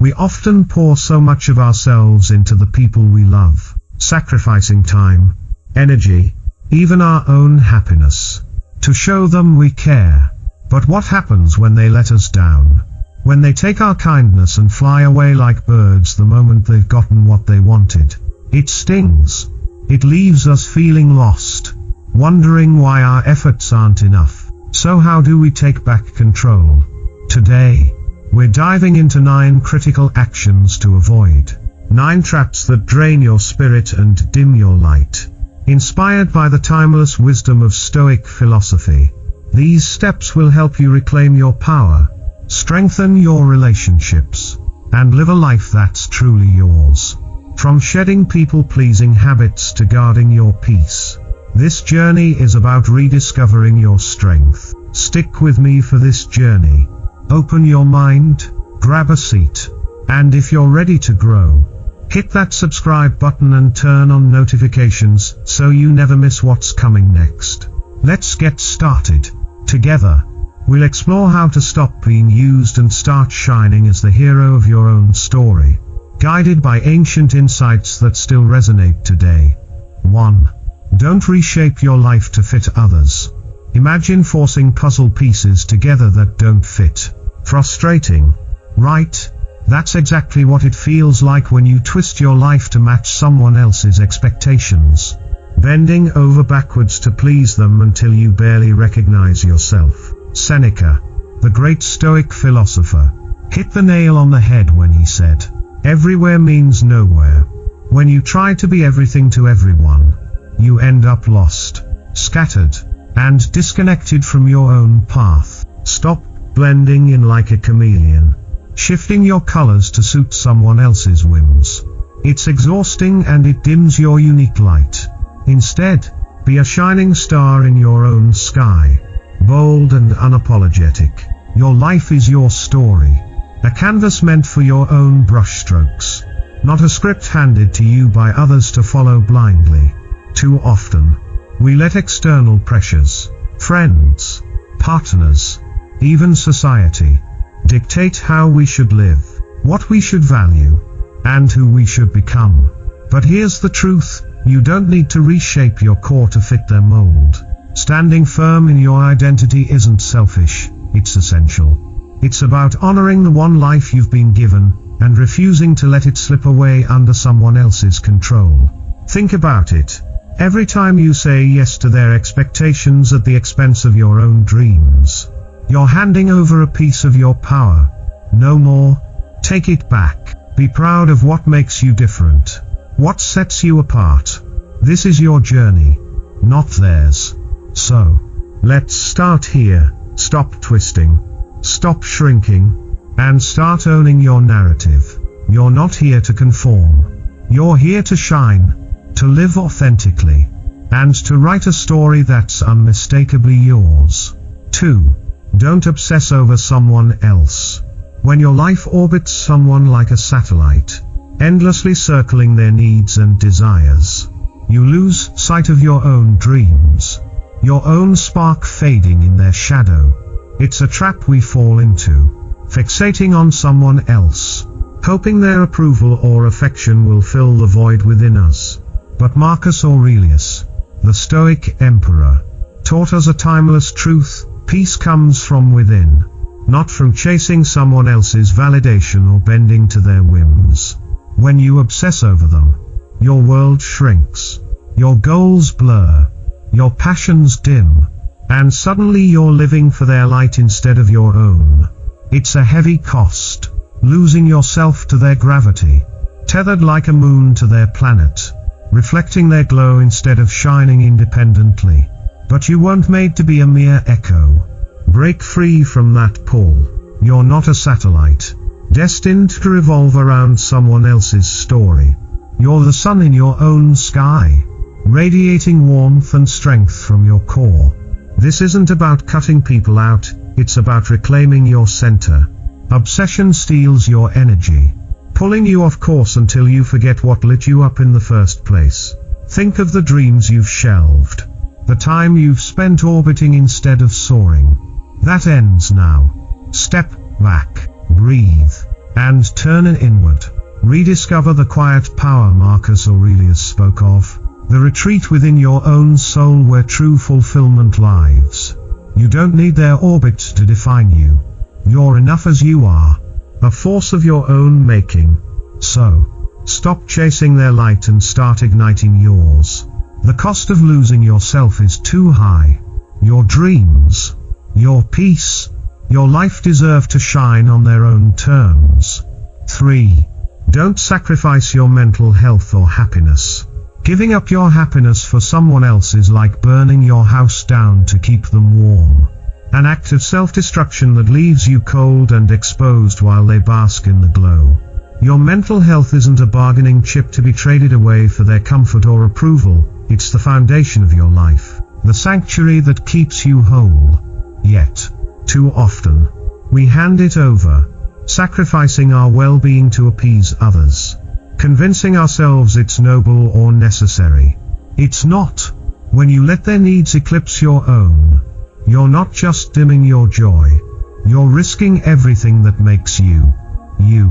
We often pour so much of ourselves into the people we love, sacrificing time, energy, even our own happiness, to show them we care. But what happens when they let us down? When they take our kindness and fly away like birds the moment they've gotten what they wanted? It stings. It leaves us feeling lost, wondering why our efforts aren't enough. So how do we take back control? Today, we're diving into 9 critical actions to avoid. 9 traps that drain your spirit and dim your light. Inspired by the timeless wisdom of Stoic philosophy, these steps will help you reclaim your power, strengthen your relationships, and live a life that's truly yours. From shedding people-pleasing habits to guarding your peace, this journey is about rediscovering your strength. Stick with me for this journey. Open your mind, grab a seat, and if you're ready to grow, hit that subscribe button and turn on notifications so you never miss what's coming next. Let's get started. Together, we'll explore how to stop being used and start shining as the hero of your own story, guided by ancient insights that still resonate today. 1. Don't reshape your life to fit others. Imagine forcing puzzle pieces together that don't fit. Frustrating, right? That's exactly what it feels like when you twist your life to match someone else's expectations, bending over backwards to please them until you barely recognize yourself. Seneca, the great Stoic philosopher, hit the nail on the head when he said, "Everywhere means nowhere." When you try to be everything to everyone, you end up lost, scattered, and disconnected from your own path. Stop blending in like a chameleon, shifting your colors to suit someone else's whims. It's exhausting and it dims your unique light. Instead, be a shining star in your own sky, bold and unapologetic. Your life is your story, a canvas meant for your own brushstrokes, not a script handed to you by others to follow blindly. Too often, we let external pressures, friends, partners, even society, dictate how we should live, what we should value, and who we should become. But here's the truth, you don't need to reshape your core to fit their mold. Standing firm in your identity isn't selfish, it's essential. It's about honoring the one life you've been given, and refusing to let it slip away under someone else's control. Think about it. Every time you say yes to their expectations at the expense of your own dreams, you're handing over a piece of your power. No more. Take it back. Be proud of what makes you different, what sets you apart. This is your journey, not theirs. So, let's start here. Stop twisting, stop shrinking, and start owning your narrative. You're not here to conform. You're here to shine, to live authentically, and to write a story that's unmistakably yours. 2. Don't obsess over someone else. When your life orbits someone like a satellite, endlessly circling their needs and desires, you lose sight of your own dreams, your own spark fading in their shadow. It's a trap we fall into, fixating on someone else, hoping their approval or affection will fill the void within us. But Marcus Aurelius, the Stoic emperor, taught us a timeless truth: peace comes from within, not from chasing someone else's validation or bending to their whims. When you obsess over them, your world shrinks, your goals blur, your passions dim, and suddenly you're living for their light instead of your own. It's a heavy cost, losing yourself to their gravity, tethered like a moon to their planet, reflecting their glow instead of shining independently. But you weren't made to be a mere echo. Break free from that pull. You're not a satellite, destined to revolve around someone else's story. You're the sun in your own sky, radiating warmth and strength from your core. This isn't about cutting people out, it's about reclaiming your center. Obsession steals your energy, pulling you off course until you forget what lit you up in the first place. Think of the dreams you've shelved, the time you've spent orbiting instead of soaring. That ends now. Step back, breathe, and turn it inward. Rediscover the quiet power Marcus Aurelius spoke of, the retreat within your own soul where true fulfillment lives. You don't need their orbit to define you. You're enough as you are, a force of your own making. So, stop chasing their light and start igniting yours. The cost of losing yourself is too high. Your dreams, your peace, your life deserve to shine on their own terms. 3. Don't sacrifice your mental health or happiness. Giving up your happiness for someone else is like burning your house down to keep them warm. An act of self-destruction that leaves you cold and exposed while they bask in the glow. Your mental health isn't a bargaining chip to be traded away for their comfort or approval, it's the foundation of your life, the sanctuary that keeps you whole. Yet, too often, we hand it over, sacrificing our well-being to appease others, convincing ourselves it's noble or necessary. It's not. When you let their needs eclipse your own, you're not just dimming your joy, you're risking everything that makes you, you.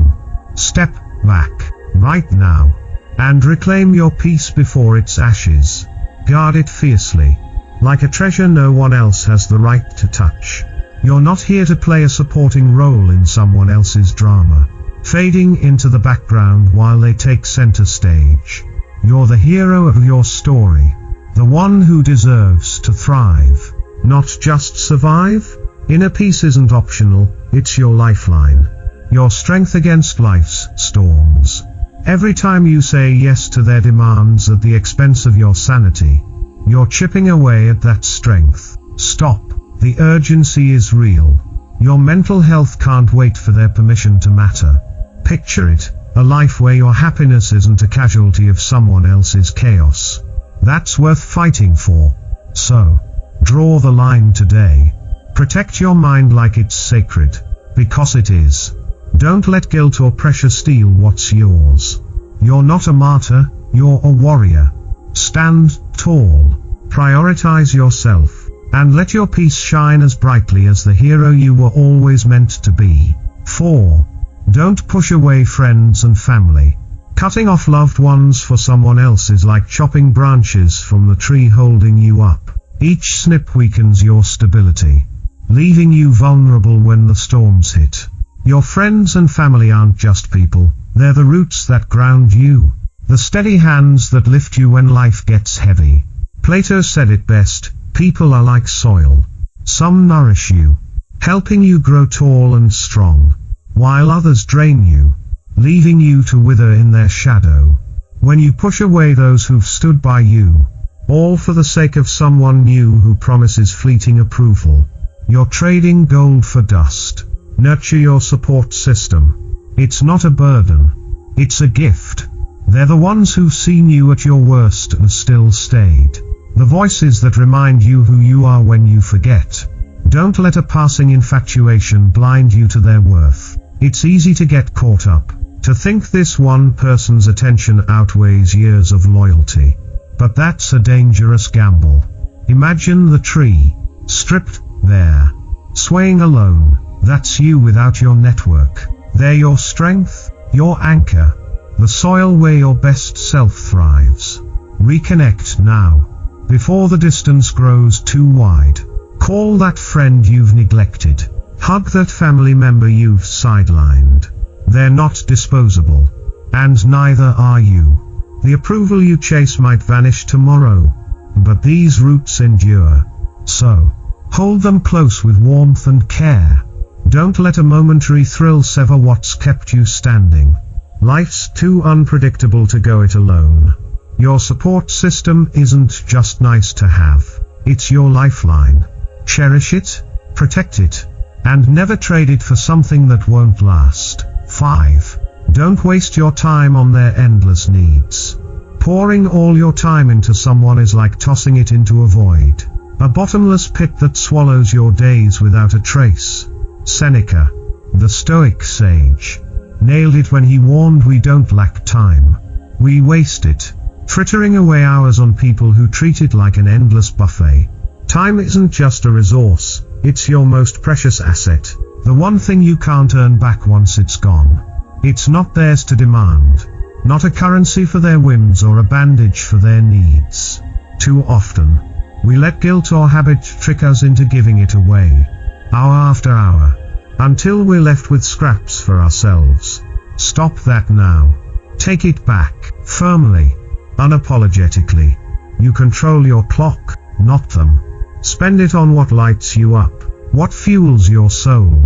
Step back, right now, and reclaim your peace before its ashes. Guard it fiercely, like a treasure no one else has the right to touch. You're not here to play a supporting role in someone else's drama, fading into the background while they take center stage. You're the hero of your story, the one who deserves to thrive, not just survive. Inner peace isn't optional, it's your lifeline, your strength against life's storms. Every time you say yes to their demands at the expense of your sanity, you're chipping away at that strength. Stop. The urgency is real. Your mental health can't wait for their permission to matter. Picture it, a life where your happiness isn't a casualty of someone else's chaos. That's worth fighting for. So, draw the line today. Protect your mind like it's sacred, because it is. Don't let guilt or pressure steal what's yours. You're not a martyr, you're a warrior. Stand tall, prioritize yourself, and let your peace shine as brightly as the hero you were always meant to be. 4. Don't push away friends and family. Cutting off loved ones for someone else is like chopping branches from the tree holding you up. Each snip weakens your stability, leaving you vulnerable when the storms hit. Your friends and family aren't just people, they're the roots that ground you, the steady hands that lift you when life gets heavy. Plato said it best, people are like soil. Some nourish you, helping you grow tall and strong, while others drain you, leaving you to wither in their shadow. When you push away those who've stood by you, all for the sake of someone new who promises fleeting approval, you're trading gold for dust. Nurture your support system. It's not a burden, it's a gift. They're the ones who've seen you at your worst and still stayed. The voices that remind you who you are when you forget. Don't let a passing infatuation blind you to their worth. It's easy to get caught up, to think this one person's attention outweighs years of loyalty. But that's a dangerous gamble. Imagine the tree, stripped bare, swaying alone. That's you without your network. They're your strength, your anchor, the soil where your best self thrives. Reconnect now, before the distance grows too wide. Call that friend you've neglected. Hug that family member you've sidelined. They're not disposable, and neither are you. The approval you chase might vanish tomorrow, but these roots endure. So, hold them close with warmth and care. Don't let a momentary thrill sever what's kept you standing. Life's too unpredictable to go it alone. Your support system isn't just nice to have, it's your lifeline. Cherish it, protect it, and never trade it for something that won't last. 5. Don't waste your time on their endless needs. Pouring all your time into someone is like tossing it into a void, a bottomless pit that swallows your days without a trace. Seneca, the Stoic sage, nailed it when he warned we don't lack time. We waste it, frittering away hours on people who treat it like an endless buffet. Time isn't just a resource, it's your most precious asset, the one thing you can't earn back once it's gone. It's not theirs to demand. Not a currency for their whims or a bandage for their needs. Too often, we let guilt or habit trick us into giving it away, hour after hour, until we're left with scraps for ourselves. Stop that now. Take it back, firmly, unapologetically. You control your clock, not them. Spend it on what lights you up, what fuels your soul.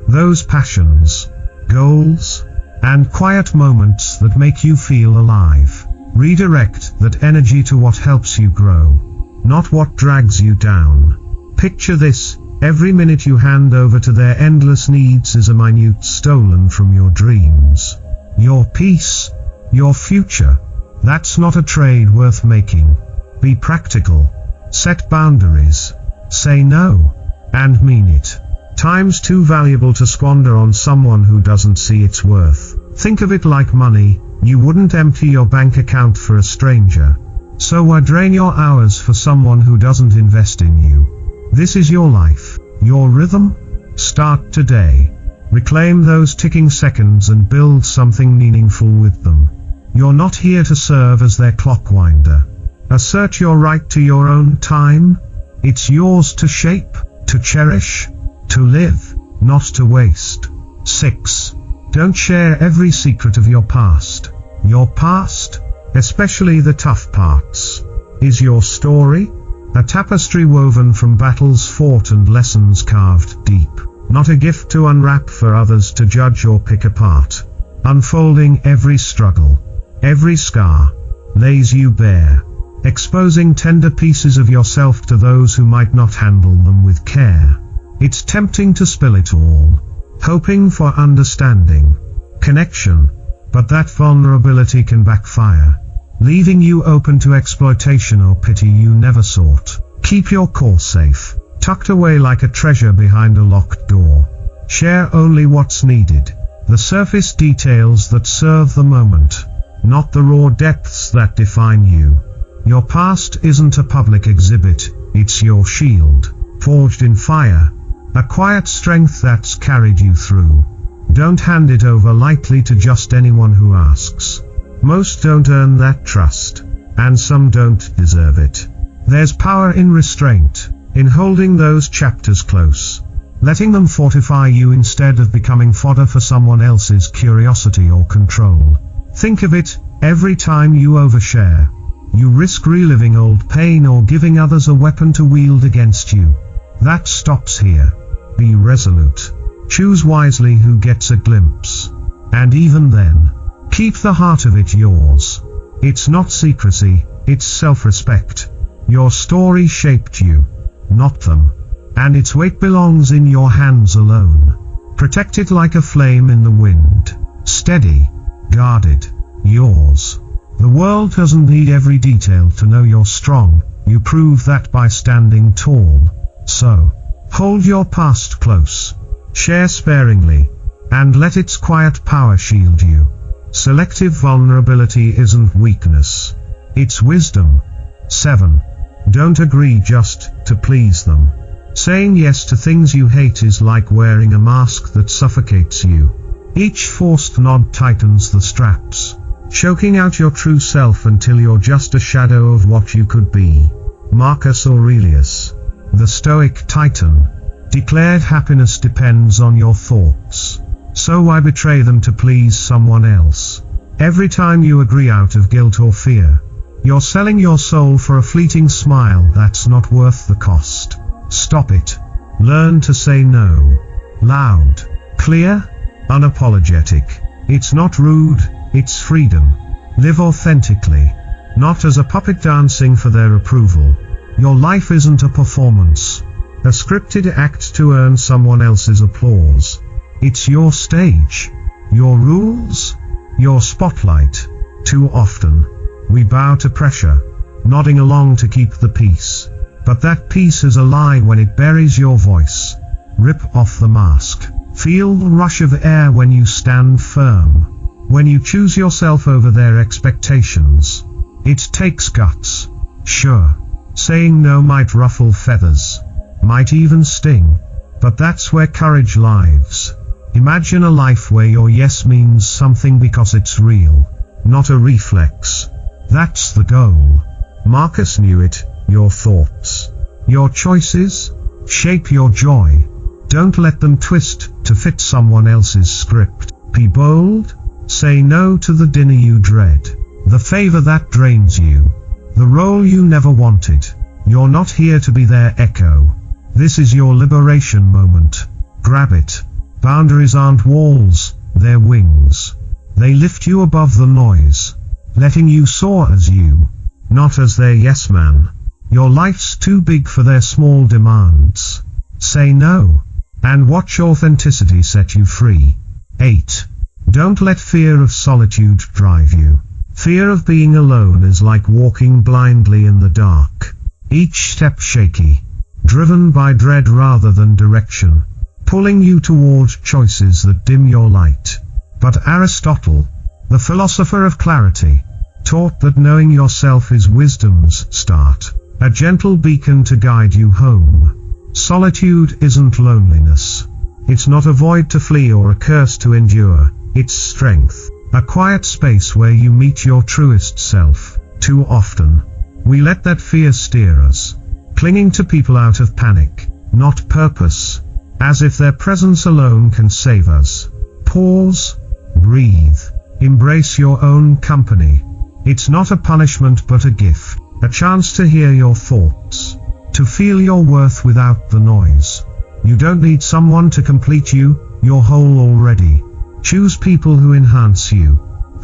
Those passions, goals, and quiet moments that make you feel alive. Redirect that energy to what helps you grow, not what drags you down. Picture this: every minute you hand over to their endless needs is a minute stolen from your dreams. Your peace, your future. That's not a trade worth making. Be practical. Set boundaries. Say no, and mean it. Time's too valuable to squander on someone who doesn't see its worth. Think of it like money. You wouldn't empty your bank account for a stranger. So why drain your hours for someone who doesn't invest in you? This is your life, your rhythm. Start today. Reclaim those ticking seconds and build something meaningful with them. You're not here to serve as their clockwinder. Assert your right to your own time. It's yours to shape, to cherish, to live, not to waste. 6. Don't share every secret of your past. Your past, especially the tough parts, is your story, a tapestry woven from battles fought and lessons carved deep, not a gift to unwrap for others to judge or pick apart. Unfolding every struggle, every scar, lays you bare, exposing tender pieces of yourself to those who might not handle them with care. It's tempting to spill it all, hoping for understanding, connection, but that vulnerability can backfire, leaving you open to exploitation or pity you never sought. Keep your core safe, tucked away like a treasure behind a locked door. Share only what's needed, the surface details that serve the moment, not the raw depths that define you. Your past isn't a public exhibit, it's your shield, forged in fire, a quiet strength that's carried you through. Don't hand it over lightly to just anyone who asks. Most don't earn that trust, and some don't deserve it. There's power in restraint, in holding those chapters close, letting them fortify you instead of becoming fodder for someone else's curiosity or control. Think of it: every time you overshare, you risk reliving old pain or giving others a weapon to wield against you. That stops here. Be resolute. Choose wisely who gets a glimpse. And even then, keep the heart of it yours. It's not secrecy, it's self-respect. Your story shaped you, not them. And its weight belongs in your hands alone. Protect it like a flame in the wind. Steady, guarded, yours. The world doesn't need every detail to know you're strong. You prove that by standing tall. So, hold your past close. Share sparingly, and let its quiet power shield you. Selective vulnerability isn't weakness, it's wisdom. 7. Don't agree just to please them. Saying yes to things you hate is like wearing a mask that suffocates you. Each forced nod tightens the straps, choking out your true self until you're just a shadow of what you could be. Marcus Aurelius, the Stoic Titan, declared happiness depends on your thoughts. So why betray them to please someone else? Every time you agree out of guilt or fear, you're selling your soul for a fleeting smile that's not worth the cost. Stop it. Learn to say no. Loud, clear, unapologetic. It's not rude, it's freedom. Live authentically, not as a puppet dancing for their approval. Your life isn't a performance, a scripted act to earn someone else's applause. It's your stage, your rules, your spotlight. Too often, we bow to pressure, nodding along to keep the peace. But that peace is a lie when it buries your voice. Rip off the mask. Feel the rush of air when you stand firm. When you choose yourself over their expectations. It takes guts. Sure, saying no might ruffle feathers, might even sting. But that's where courage lives. Imagine a life where your yes means something because it's real, not a reflex. That's the goal. Marcus knew it. Your thoughts, your choices, shape your joy. Don't let them twist to fit someone else's script. Be bold. Say no to the dinner you dread, the favor that drains you, the role you never wanted. You're not here to be their echo. This is your liberation moment. Grab it. Boundaries aren't walls, they're wings. They lift you above the noise, letting you soar as you, not as their yes man. Your life's too big for their small demands. Say no, and watch authenticity set you free. 8. Don't let fear of solitude drive you. Fear of being alone is like walking blindly in the dark. Each step shaky, driven by dread rather than direction, pulling you toward choices that dim your light. But Aristotle, the philosopher of clarity, taught that knowing yourself is wisdom's start, a gentle beacon to guide you home. Solitude isn't loneliness. It's not a void to flee or a curse to endure. It's strength, a quiet space where you meet your truest self. Too often, we let that fear steer us, clinging to people out of panic, not purpose, as if their presence alone can save us. Pause, breathe, embrace your own company. It's not a punishment but a gift, a chance to hear your thoughts, to feel your worth without the noise. You don't need someone to complete you, you're whole already. Choose people who enhance you,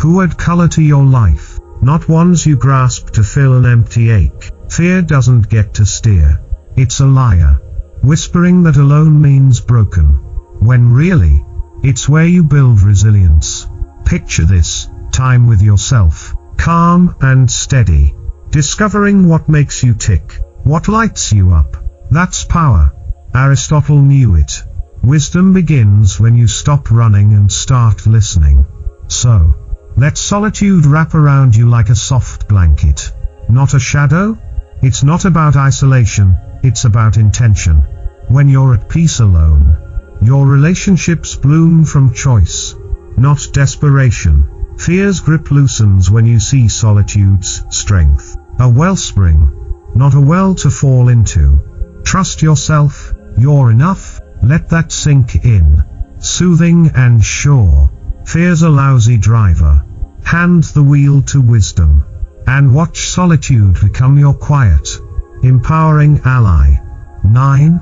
who add color to your life, not ones you grasp to fill an empty ache. Fear doesn't get to steer. It's a liar, whispering that alone means broken, when really, it's where you build resilience. Picture this, time with yourself, calm and steady, discovering what makes you tick, what lights you up. That's power. Aristotle knew it. Wisdom begins when you stop running and start listening. So, let solitude wrap around you like a soft blanket, not a shadow. It's not about isolation, it's about intention. When you're at peace alone, your relationships bloom from choice, not desperation. Fear's grip loosens when you see solitude's strength, a wellspring, not a well to fall into. Trust yourself, you're enough. Let that sink in. Soothing and sure. Fear's a lousy driver. Hand the wheel to wisdom, and watch solitude become your quiet, empowering ally. 9.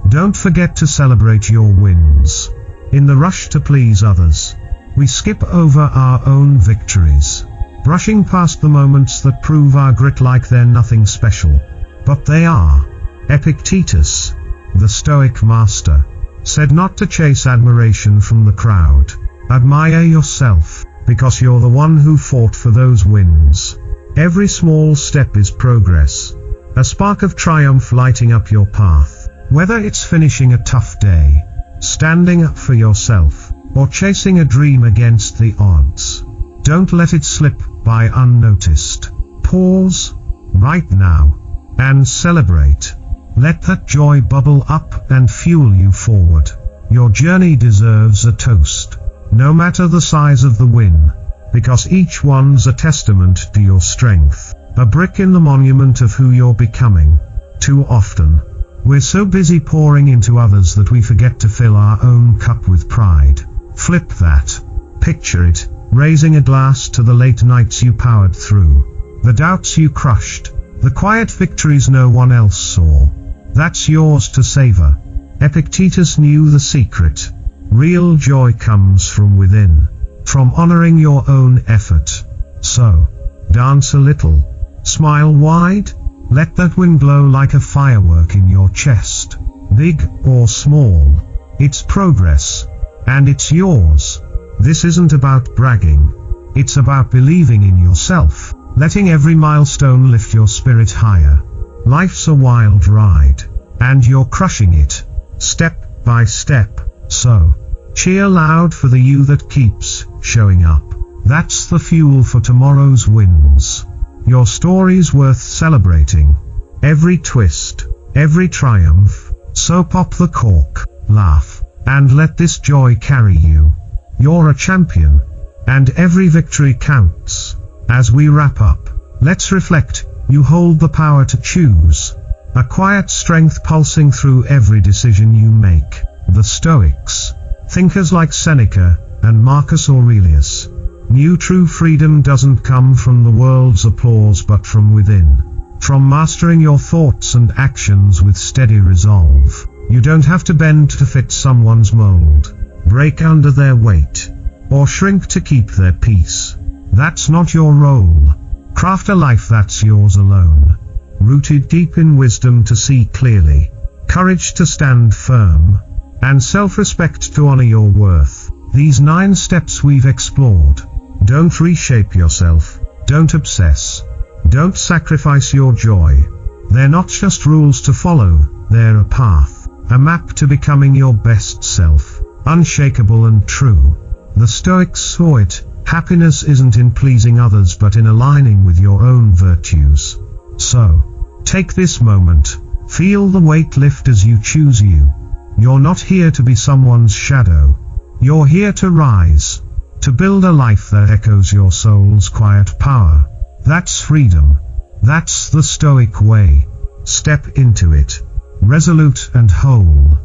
Don't forget to celebrate your wins. In the rush to please others, we skip over our own victories, brushing past the moments that prove our grit like they're nothing special. But they are. Epictetus, the Stoic master, said not to chase admiration from the crowd. Admire yourself, because you're the one who fought for those wins. Every small step is progress, a spark of triumph lighting up your path. Whether it's finishing a tough day, standing up for yourself, or chasing a dream against the odds, don't let it slip by unnoticed. Pause, right now, and celebrate. Let that joy bubble up and fuel you forward. Your journey deserves a toast, no matter the size of the win, because each one's a testament to your strength, a brick in the monument of who you're becoming. Too often, we're so busy pouring into others that we forget to fill our own cup with pride. Flip that. Picture it, raising a glass to the late nights you powered through, the doubts you crushed, the quiet victories no one else saw. That's yours to savor. Epictetus knew the secret. Real joy comes from within, from honoring your own effort. So, dance a little, smile wide, let that wind glow like a firework in your chest. Big or small, it's progress, and it's yours. This isn't about bragging, it's about believing in yourself, letting every milestone lift your spirit higher. Life's a wild ride, and you're crushing it, step by step. So, cheer loud for the you that keeps showing up. That's the fuel for tomorrow's wins. Your story's worth celebrating. Every twist, every triumph. So pop the cork, laugh, and let this joy carry you. You're a champion, and every victory counts. As we wrap up, let's reflect. You hold the power to choose, a quiet strength pulsing through every decision you make. The Stoics, thinkers like Seneca and Marcus Aurelius, knew true freedom doesn't come from the world's applause but from within. From mastering your thoughts and actions with steady resolve. You don't have to bend to fit someone's mold, break under their weight, or shrink to keep their peace. That's not your role. Craft a life that's yours alone, rooted deep in wisdom to see clearly, courage to stand firm, and self-respect to honor your worth. These 9 steps we've explored. Don't reshape yourself, don't obsess, don't sacrifice your joy. They're not just rules to follow, they're a path, a map to becoming your best self, unshakable and true. The Stoics saw it. Happiness isn't in pleasing others but in aligning with your own virtues. So, take this moment, feel the weight lift as you choose you. You're not here to be someone's shadow. You're here to rise, to build a life that echoes your soul's quiet power. That's freedom. That's the Stoic way. Step into it, resolute and whole.